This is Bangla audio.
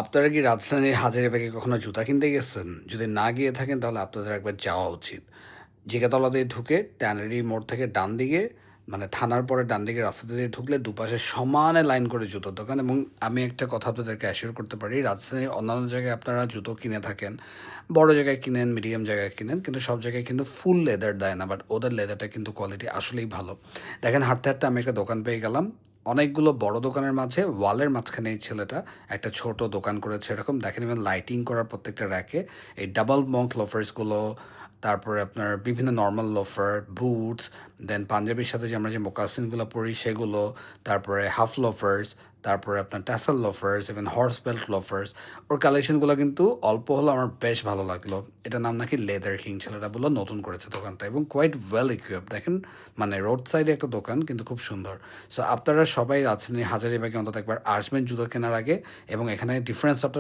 আপনারা কি রাজধানীর হাজারীবাগে কখনো জুতা কিনতে গেছেন? যদি না গিয়ে থাকেন তাহলে আপনাদের একবার যাওয়া উচিত। জিগাতলা দিয়ে ঢুকে ট্যানারি মোড় থেকে ডান দিকে মানে থানার পরে ডান দিকে রাস্তাতে দিয়ে ঢুকলে দুপাশে সমানে লাইন করে জুতোর দোকান এবং আমি একটা কথা আপনাদেরকে অ্যাসিওর করতে পারি রাজধানীর অন্যান্য জায়গায় আপনারা জুতো কিনে থাকেন। বড় জায়গায় কিনেন, মিডিয়াম জায়গায় কিনেন কিন্তু সব জায়গায় কিন্তু ফুল লেদার দেয় না বাট ওদের লেদারটা কিন্তু কোয়ালিটি আসলেই ভালো। দেখেন হাঁটতে, হাঁটতে আমি একটা দোকান পেয়ে গেলাম। অনেকগুলো বড় দোকানের মাঝে ওয়ালের মাঝখানে এই ছেলেটা একটা ছোট দোকান করেছে এরকম দেখেন ইভেন লাইটিং করার প্রত্যেকটা র্যাকে এই ডাবল মঙ্ক লোফার্সগুলো তারপরে আপনার বিভিন্ন নর্মাল লোফার বুটস দেন পাঞ্জাবির সাথে যে আমরা যে মোকাসিনগুলো পরি সেগুলো তারপরে হাফ লোফার্স তারপরে আপনার ট্যাসেল লোফার্স ইভেন হর্স বেল্ট লোফার্স ওর কালেকশনগুলো কিন্তু অল্প হলো আমার বেশ ভালো লাগলো এটার নাম নাকি লেদার কিং ছেলেটা বললো নতুন করেছে দোকানটা এবং কোয়াইট ওয়েল ইকুইপ দেখেন মানে রোড সাইডে একটা দোকান কিন্তু খুব সুন্দর সো আপনারা সবাই রাজধানী হাজারীবাগে অন্তত একবার আসবেন জুতো কেনার আগে এবং এখানে ডিফারেন্স আপনারা